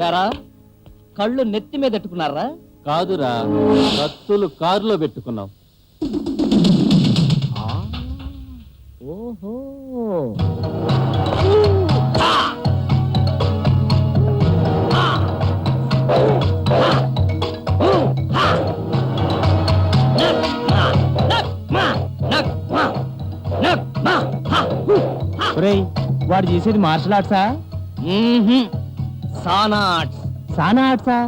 యారా కళ్ళు నెత్తి మీద పెట్టుకున్నారా? కాదురా, కత్తులు కారులో పెట్టుకున్నాం. ఓహో, వాడు చేసేది మార్షల్ ఆర్ట్సా? సానా ఆర్ట్స్. సానా ఆర్ట్సా?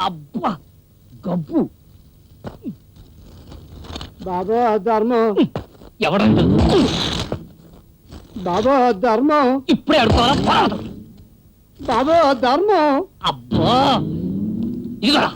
అబ్బా గబ్బు. బాబా ధర్మం. ఎవడంట? బాబా ధర్మం. ఇప్పుడే అడుకోవాలా? బాబా ధర్మం. అబ్బా ఇదిగోరా.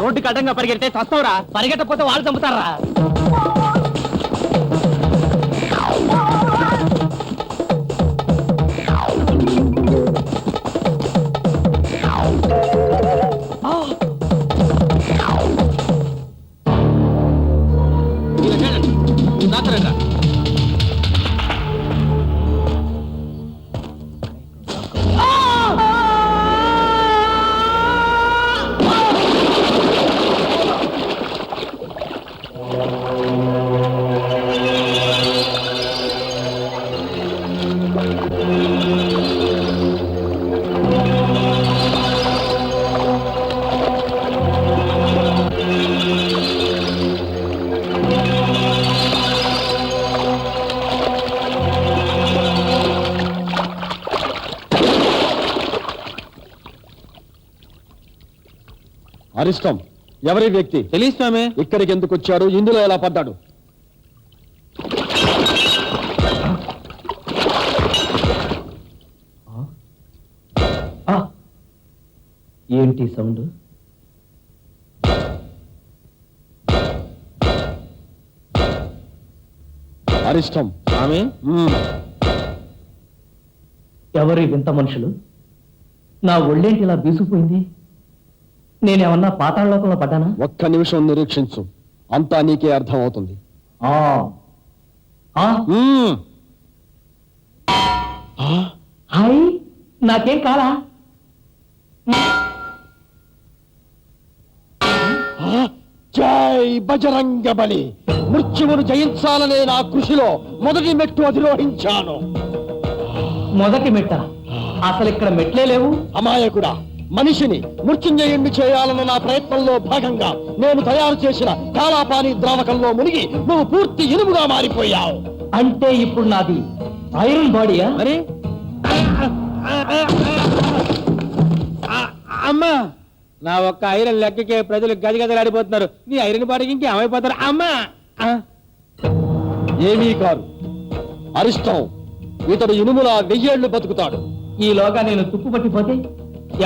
రోడ్డు కట్టంగా పరిగెడితే చస్తావురా. పరిగెట్టకపోతే వాళ్ళు చంపుతారా? అరిష్టం. ఎవరి వ్యక్తి? తెలియదు స్వామి. ఇక్కడికి ఎందుకు వచ్చాడు? ఇందులో ఎలా పడ్డాడు? ఏంటి సౌండ్? అరిష్టం. స్వామి, ఎవరి వింత మనుషులు? నా ఒళ్ళేంటి ఇలా బీసుకుపోయింది? నేనేమన్నా పాతాళలోకంలో పడ్డానా? ఒక్క నిమిషం నిరీక్షించు, అంతా నీకే అర్థం అవుతుంది. హాయ్, నాకేం కాలా? జై బజరంగ బలి. మృత్యువును జయించాలనే నా కృషిలో మొదటి మెట్టు అధిరోహించాను. మొదటి మెట్ట? అసలు ఇక్కడ మెట్లే లేవు. అమాయకుడా, మనిషిని మృత్యుంజయుణ్ణి చేయాలన్న నా ప్రయత్నంలో భాగంగా నేను తయారు చేసిన కాలాపాని ద్రావకంలో మునిగి నువ్వు పూర్తి ఇనుముగా మారిపోయావు. అంటే ఇప్పుడు నాది ఐరన్ బాడీయా? మరి అమ్మా, నా ఒక్క ఐరన్ లెక్కకే ప్రజలు గజగజలాడిపోతున్నారు. నీ ఐరన్ బాడీకి ఇంకేమైపోతారు అమ్మా? ఏమీ కాదు, అరిష్టం. ఇతడు ఇనుములా 1000 ఏళ్లు బతుకుతాడు. ఈలోగా నేను తుప్పు పట్టిపోతే?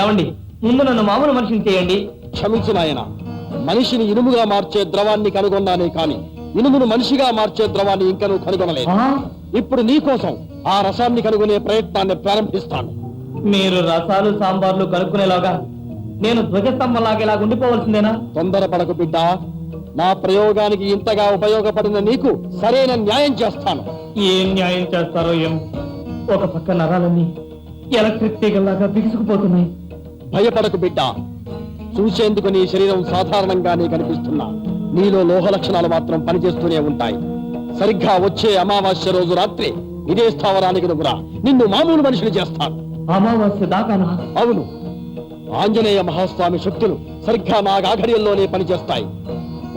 ఏమండి, ముందు నన్ను మామూలు మనిషిని చేయండి. క్షమించు నాయన, మనిషిని ఇనుముగా మార్చే ద్రవాన్ని కనుగొన్నానే కాని ఇనుమును మనిషిగా మార్చే ద్రవాన్ని ఇంకా నువ్వు కనుగొనలేదు. ఇప్పుడు నీ కోసం ఆ రసాన్ని కనుగొనే ప్రయత్నాన్ని ప్రారంభిస్తాను. మీరు రసాలు సాంబార్లు కనుక్కునేలాగా నేను ధ్వజస్తంభంలాగా ఇలా ఉండిపోవలసిందేనా? తొందరపడకు బిడ్డ, నా ప్రయోగానికి ఇంతగా ఉపయోగపడిన నీకు సరైన న్యాయం చేస్తాను. ఏం న్యాయం చేస్తారో ఏం? ఒక పక్క నరాలన్నీ ఎలక్ట్రిక్ తీగల్లాగా బిగుసుకుపోతున్నాయి. భయపడకు బిడ్డ, చూసేందుకు నీ శరీరం సాధారణంగానే కనిపిస్తున్నా నీలో లోహ లక్షణాలు మాత్రం పనిచేస్తూనే ఉంటాయి. సరిగ్గా వచ్చే అమావాస్య రోజు రాత్రి ఇదే స్థావరానికి నువ్వురా, నిన్ను మామూలు మనిషిని చేస్తాను. అమావాస్య దాకానా? అవును, ఆంజనేయ మహాస్వామి శక్తులు సరిగ్గా నా గాఘర్యంలోనే పనిచేస్తాయి.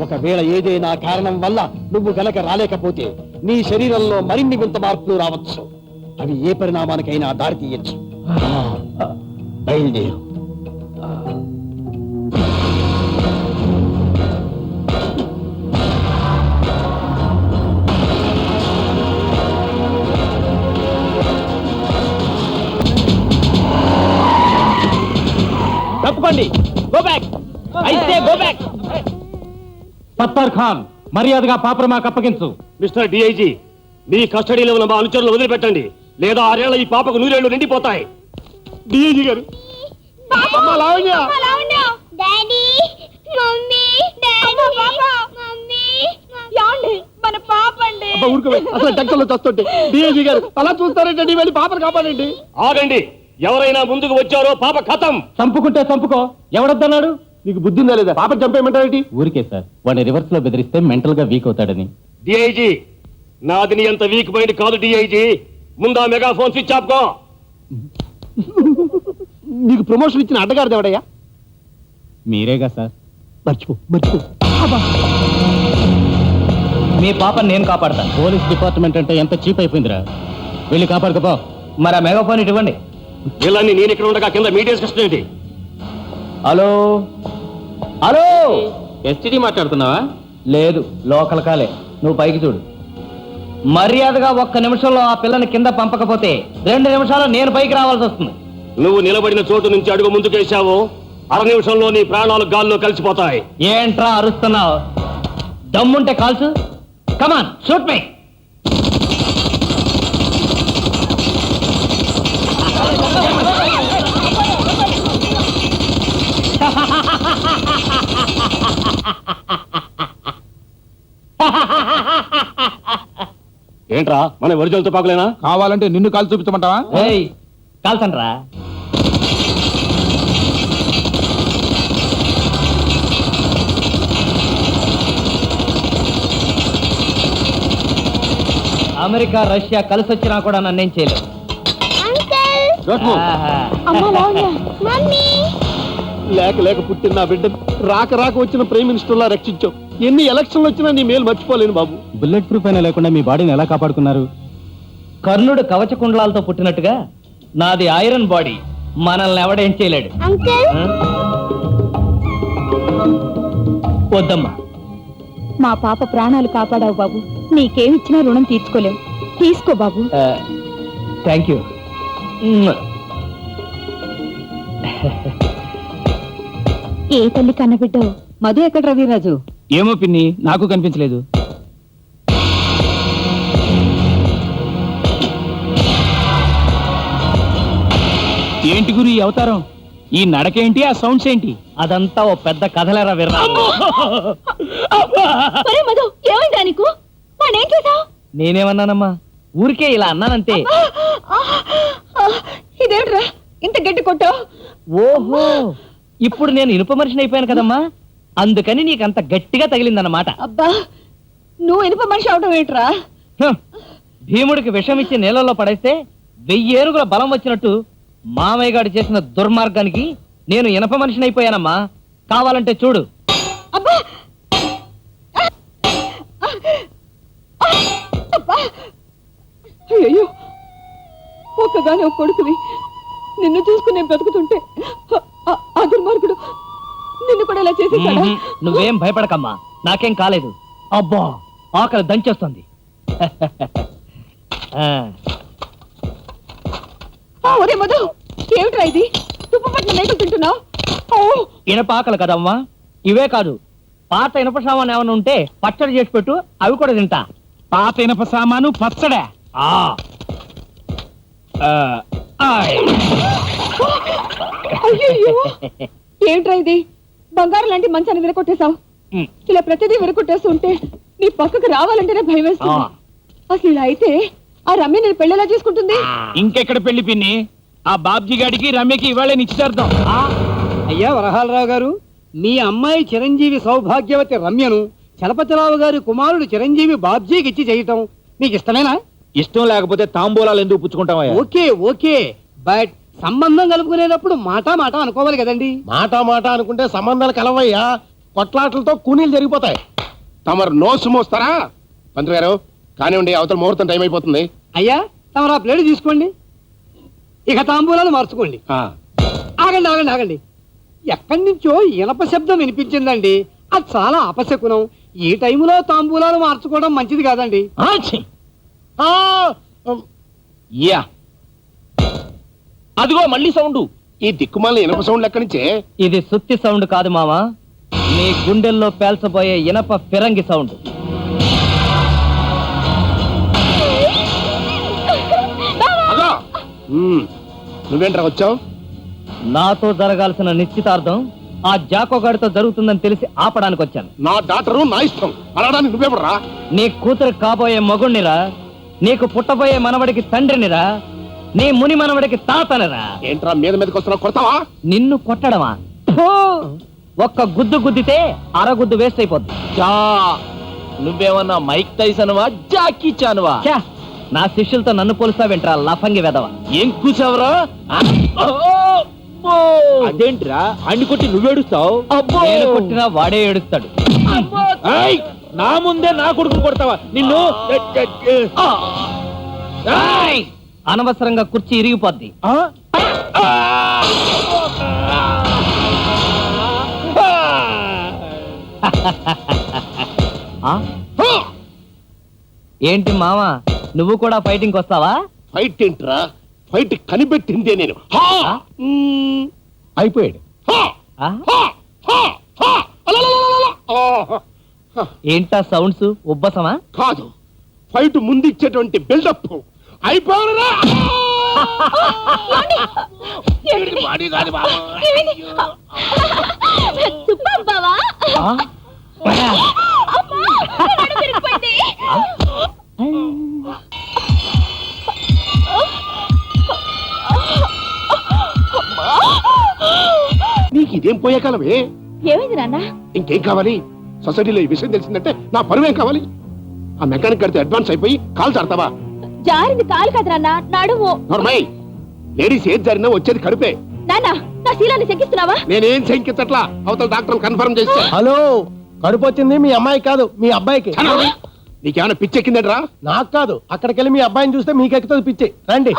ఒకవేళ ఏదైనా కారణం వల్ల నువ్వు గనక రాలేకపోతే నీ శరీరంలో మరిన్ని వింత మార్పులు రావచ్చు. అవి ఏ పరిణామానికైనా దారి తీయచ్చు. బయలుదేరు. తప్పండి. గో బ్యాక్, అయితే గో బ్యాక్. సత్తార్ ఖాన్, మర్యాదగా పాపను మాకు అప్పగించు. మిస్టర్ డిఐజీ, మీ కస్టడీలో ఉన్న మా అనుచరులు వదిలిపెట్టండి, లేదా 6 ఏళ్ల ఈ పాపకు 100 ఏళ్లు నిండిపోతాయి. డిఐజీ గారు, అమ్మ Lavanya, daddy mummy daddy mummy యాండి మన పాప అండి. అబ్బా ఊరుకోవే, అసలు టెన్షన్లో చస్తుంటే. డిఐజీ గారు అలా చూస్తారేంటండి, వెళ్ళి పాపను కాపాడండి. ఆగండి, ఎవరైనా ముందుకు వచ్చారో పాప ఖతం. చంపుకుంటే చంపుకో, ఎవడొద్దన్నాడు? నీకు బుద్ధి ఉందా లేదా? పాప చంపేయమంటారేంటి? ఊరికే సార్, వాడిని రివర్స్ లో బెదిరిస్తే మెంటల్ గా వీక్ అవుతాడని. డిఐజీ, నాది నీ అంత వీక్ మైండ్ కాదు డిఐజీ. ముందా మెగాఫోన్ స్విచ్ ఆఫ్ కో. నీకు ప్రమోషన్ ఇచ్చిన అడ్డగారిది ఎవడయ్యా? మీరేగా సార్. మర్చిపో. మీ పాపని నేను కాపాడతాను. పోలీస్ డిపార్ట్మెంట్ అంటే ఎంత చీప్ అయిపోయిందిరా. వెళ్ళి కాపాడుకోపో. మరి ఆ మెగాఫోన్ ఇవ్వండి. వీళ్ళని నేను ఇక్కడ ఉండగా కింద మీడియా కష్టం ఏంటి? హలో హలో, ఎస్టీడీ మాట్లాడుతున్నావా? లేదు, లోకల్ కాలే. నువ్వు పైకి చూడు. మర్యాదగా 1 నిమిషంలో ఆ పిల్లని కింద పంపకపోతే 2 నిమిషాలు నేను పైకి రావాల్సి వస్తుంది. నువ్వు నిలబడిన చోటు నుంచి అడుగు ముందుకేశావు, 1/2 నిమిషంలో నీ ప్రాణాలు గాల్లో కలిసిపోతాయి. ఏంట్రా అరుస్తున్నావు? దమ్ముంటే కాల్సు. కమాన్, షూట్ మీ. ఏంట్రా, మన ఒరిజినల్ తుపాకులేనా? కావాలంటే నిన్ను కాల్ చూపించమంటావా? ఏయ్, కాల్సండ్రా. అమెరికా రష్యా కలిసి వచ్చినా కూడా నన్నేం చేయలేదు. అంకుల్ ఆహా. అమ్మ లావణ్య మమ్మీ లేక పుట్టిన నా బిడ్డ రాక వచ్చిన ప్రైమ్ మినిస్టర్ లా రక్షించావు. ఎన్ని ఎలక్షన్లు వచ్చినా నీ మేలు మర్చిపోలేను బాబు. బుల్లెట్ ప్రూఫ్ అయినా లేకుండా మీ బాడీని ఎలా కాపాడుకున్నారు? కర్ణుడు కవచ కుండలాలతో పుట్టినట్టుగా నాది ఐరన్ బాడీ. మనల్ని ఎవడేం చేయలేడు. అంకుల్ ఆ? వద్దమ్మా. మా పాప ప్రాణాలు కాపాడావు బాబు. నీకేమిచ్చినా రుణం తీర్చుకోలేవు. తీసుకో బాబు. Thank you. ఏ తల్లి కన్నబిడ్డో. మధు ఎక్కడ రవిరాజు? ఏమో పిన్ని, నాకు కనిపించలేదు. ఏంటి గురి ఈ అవతారం? ఈ నడకేంటి, ఆ సౌండ్స్ ఏంటి? అదంతా ఓ పెద్ద కథలేరా విర్రా. ఒరే మధు, ఏమైందా నీకు? వాణ్ణేం చేశావు? నేనేమన్నానమ్మా, ఊరికే ఇలా అన్నానంతే. ఇదేమిట్రా ఇంత గట్టి కొట్టావు? ఓహో, ఇప్పుడు నేను ఇనుప మనిషిని అయిపోయాను కదమ్మా, అందుకని నీకంత గట్టిగా తగిలిందన్నమాట. అబ్బా, నువ్వు ఇనుప మనిషి అవటం ఏంట్రా? హ, భీముడికి విషం ఇచ్చి నీళ్ళలో పడేస్తే 1000 ఏనుగుల బలం వచ్చినట్టు మామయ్య గారు చేసిన దుర్మార్గానికి నేను ఇనప మనిషిని అయిపోయానమ్మా. కావాలంటే చూడు. అబ్బా అబ్బా, అయ్యో, ఒక్కగానే ఒక కొడుకుని నిన్ను చూసుకుని నేను బ్రతుకుతుంటే ఆ దుర్మార్గుడు నిన్ను కూడా ఇలా చేసేసాడా? నువ్వేం భయపడకమ్మా, నాకేం కాలేదు. అబ్బా, ఆకలి దంచేస్తుంది. ఒరే మధు, ఏమిట్రా ఇది? తుప్పు పట్టిన మేకలు తింటున్నావు? ఇనప ఆకలి కదమ్మా. ఇవే కాదు, పాత ఇనప సామాన్ ఏమైనా ఉంటే పచ్చడి చేసి పెట్టు, అవి కూడా తింటా. పాత ఇనప సామాను పచ్చడా? అయ్యో, ఏమిట్రా ఇది? బంగారం లాంటి మంచాన్ని విరగొట్టేశావు. ఇలా ప్రతిదీ విరగొట్టేస్తూ ఉంటే నీ పక్కకు రావాలంటేనే భయం వేస్తుంది. అసలు ఇలా అయితే ఆ రమ్య నేను పెళ్లిలా చేసుకుంటుంది. ఇంకెక్కడ పెళ్లి పిన్ని? ఆ బాబ్జీ గాడికి రమ్యకి ఇవాళ నిశ్చితార్థం. అయ్యా వరహాలరావు గారు, మీ అమ్మాయి చిరంజీవి సౌభాగ్యవతి రమ్యను చలపతిరావు గారి కుమారుడు చిరంజీవి బాబ్జీకి ఇచ్చి చేయటం మీకు ఇష్టమేనా? ఇష్టం లేకపోతే తాంబూలాలు ఎందుకు పుచ్చుకుంటావా? ఓకే, బట్ సంబంధం కలుపుకునేటప్పుడు మాట అనుకోవాలి కదండి. మాట అనుకుంటే సంబంధాలు కలవయ్యా, కొట్లాటలతో కూనీలు జరిగిపోతాయి. తమరు నోసు మోస్తారా? పంతులు గారు కానివ్వండి, అవతల ముహూర్తం టైం అయిపోతుంది. అయ్యా, తమరు ఆ ప్లేట్ తీసుకోండి, ఇక తాంబూలాలు మార్చుకోండి. ఆగండి, ఎక్కడి నుంచో ఇనప శబ్దం వినిపించిందండి. అది చాలా అపశకునం. ఈ టైములో తాంబూలాలు మార్చుకోవడం మంచిది కాదండి. అదిగో మళ్ళీ సౌండ్. ఈ దిక్కుమాల ఇనప సౌండ్ ఎక్కడి నుంచే? ఇది సుత్తి సౌండ్ కాదు మావా, నీ గుండెల్లో పేల్చబోయే ఇనప ఫిరంగి సౌండ్. అగా నువ్వేంట్రా వచ్చావు? నాతో జరగాల్సిన నిశ్చితార్థం ఆ జాకోగాడితో జరుగుతుందని తెలిసి ఆపడానికి వచ్చాను. నా డాక్టరు నా ఇష్టం అనడానికి నువ్వెవడరా? నీ కూతురు కాబోయే మగుణ్ణిరా, నీకు పుట్టబోయే మనవడికి తండ్రినిరా, నీ ముని మనవడికి తాతనిరా. ఏంట్రా మీద మీదకి వస్తున్నావు? కొడతావా? నిన్ను కొట్టడమా? ఫూ! ఒక్క గుద్దు గుద్దితే అరగుద్దు వేస్ట్ అయిపోద్ది. నువ్వేమన్నా మైక్ టైసన్వా జాకీ చాన్వా? ఛా! నా శిష్యులతో నన్ను పోలుస్తావేంట్రా లఫంగి వెదవ. ఏం కూసావరా? అదేంట్రా అన్ని కొట్టి నువ్వేడుస్తావు? నేను కొట్టినా వాడే ఏడుస్తాడు. నా ముందే నా కొడుకు కొడతావా నిన్ను? అనవసరంగా కుర్చీ ఇరిగిపోద్ది. ఆ? ఏంటి మావా, నువ్వు కూడా ఫైటింగ్ వస్తావా? ఫైట్ ఏంట్రా? ఫైట్ కనిపెట్టిందే నేను. హా! అయిపోయాడు. హా! ఆ? హా! హా! హా! అలలలలలల! ఆ! ఏంటా సౌండ్స్? ఉబ్బసమా? కాదు, ఫైట్ ముందిచ్చేటువంటి బిల్డప్ అయిపోయారా? సూపర్ బావా. ఆ? పరా. అమ్మా, నడుము విరిగిపోయింది. నీకు ఇదేం పోయే కాలమే? ఏమైంది నాన్న? ఇంకేం కావాలి? సొసైటీలో ఈ విషయం తెలిసిందంటే నా పరువేం కావాలి? ఆ మెకానిక్ కడితే అడ్వాన్స్ అయిపోయి కాల్ చాడతావా? జారింది కాలు కదా నాన్న, నడుము. నోర్మై, లేడీస్ ఏది జరిగినా వచ్చేది కడుపే. నాన్న, నా శీలాన్ని శంకిస్తున్నావా? నేనేం శంకించట్లా, అవతల డాక్టర్ కన్ఫర్మ్ చేస్తే. హలో, కడుపు వచ్చింది మీ అమ్మాయి కాదు మీ అబ్బాయికి. నీకేమైనా పిచ్చెక్కిందట్రా? నాకు కాదు, అక్కడికి వెళ్ళి మీ అబ్బాయిని చూస్తే మీకు ఎక్కుతుంది పిచ్చి. రండి.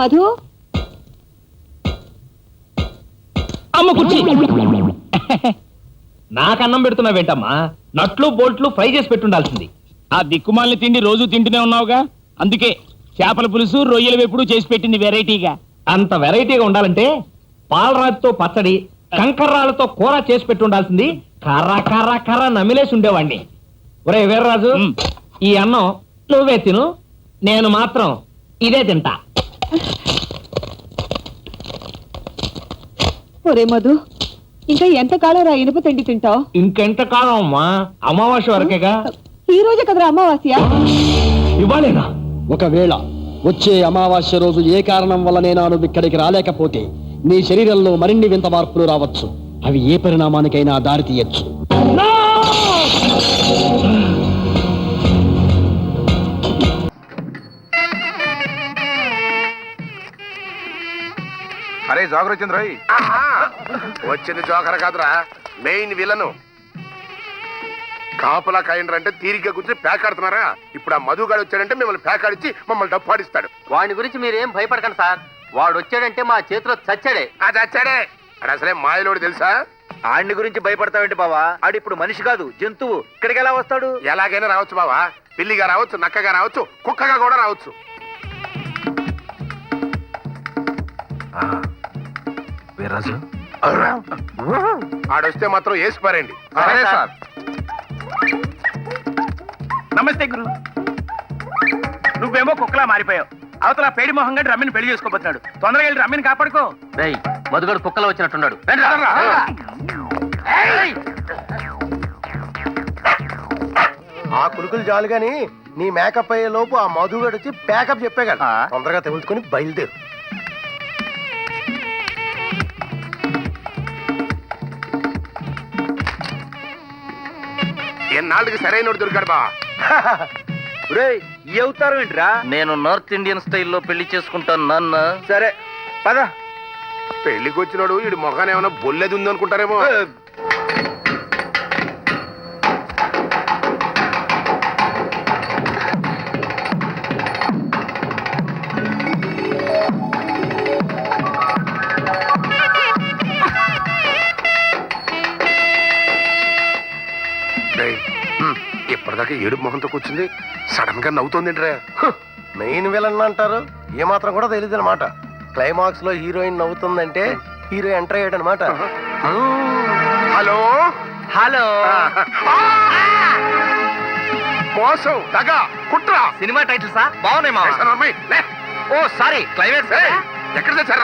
మధు, అమ్మ కుర్చీ. నాకన్నం పెడుతున్నావేంటమ్మా? నట్లు బోల్ట్లు ఫ్రై చేసి పెట్టుండాల్సింది. ఆ దిక్కుమాలిని తిండి రోజు తింటూనే ఉన్నావుగా, అందుకే చేపల పులుసు రొయ్యల వేపుడు చేసి పెట్టింది వెరైటీగా. అంత వెరైటీగా ఉండాలంటే పాలరాతితో పచ్చడి, కంకర్రాలతో కూర చేసి పెట్టుండాల్సింది. కర్ర కర్ర కర్ర నమిలేసి ఉండేవాణ్ణి. ఒరే వీర్రాజు, ఈ అన్నం నువ్వే తిను, నేను మాత్రం ఇదే తింటా. ఒరే మధు, ఇంకా ఎంతకాలం రా ఇనుప తిండి తింటావు? ఇంకెంతకాలం అమ్మా? అమావాస్య వరకేగా. ఈ రోజే కదరా అమావాస్య. ఇవ్వాలేనా? ఒకవేళ వచ్చే అమావాస్య రోజు ఏ కారణం వల్లనైనా నువ్వు ఇక్కడికి రాలేకపోతే నీ శరీరంలో మరిన్ని వింత మార్పులు రావచ్చు. అవి ఏ పరిణామానికైనా దారి తీయచ్చు. అరే జోకర్ వచ్చింది రోయ్. వచ్చింది జోకర్ కాదురా, మెయిన్ విలను. కాపులా కాయండ్రంటే తీరిగ్గా కూర్చొని పేకాడుతున్నారా? ఇప్పుడు ఆ మధుగాడు వచ్చాడంటే మిమ్మల్ని పేకాడిచ్చి మమ్మల్ని డప్పాడిస్తాడు. వాడి గురించి మీరేం భయపడకండి సార్. వాడు వచ్చాడంటే మా చేతిలో చచ్చాడే. ఆ చచ్చాడే. అది అసలే మాయలోడు తెలుసా? ఆడిని గురించి భయపడతావేంటి బావా? ఆడు ఇప్పుడు మనిషి కాదు, జంతువు. ఇక్కడికి ఎలా వస్తాడు? ఎలాగైనా రావచ్చు బావా. పిల్లిగా రావచ్చు, నక్కగా రావచ్చు, కుక్కగా కూడా రావచ్చు. వీర్రాజు, ఆడొస్తే మాత్రం వేసి పారండి. సరే సార్. నమస్తే గురు. నువ్వేమో కుక్కలా మారిపోయావు. అవతల పేడి మొహం గడి రమ్మిని పెళ్లి చేసుకోబోతున్నాడు. తొందరగా వెళ్ళి రమ్మిని కాపాడుకో. రేయ్, మధుగడు కుక్కలో వచ్చినట్టున్నాడు. ఆ కులుకులు చాలు గాని నీ మేకప్ అయ్యే లోపు ఆ మధుగాడు వచ్చి ప్యాకప్ చెప్పేగల. తొందరగా తెలుసుకుని బయలుదేరు. ఎన్నాళ్ళకి సరైనోడు దొరికాడు బా. ఈ అవుతారు ఏంట్రా? నేను నార్త్ ఇండియన్ స్టైల్లో పెళ్లి చేసుకుంటాను నాన్న. సరే పద. పెళ్లికి వచ్చినాడు వీడి మొఖాన్ని ఏమైనా బొల్లేది ఉంది అనుకుంటారేమో. ఇప్పటిదాకా ఏడు మొహంతో కూర్చుంది, సడన్ గా నవ్వుతోంది. మెయిన్ విలన్ అంటారు, ఏమాత్రం కూడా తెలియదు అనమాట. క్లైమాక్స్ లో హీరోయిన్ నవ్వుతుందంటే హీరో ఎంటర్ అయ్యాడు అనమాట. హలో హలో మోసం దగా కుట్ర సినిమా టైటిల్సా బాగున్నాయి మా ఓ సారీ క్లైమాక్స్ ఎక్కడ తెచ్చారా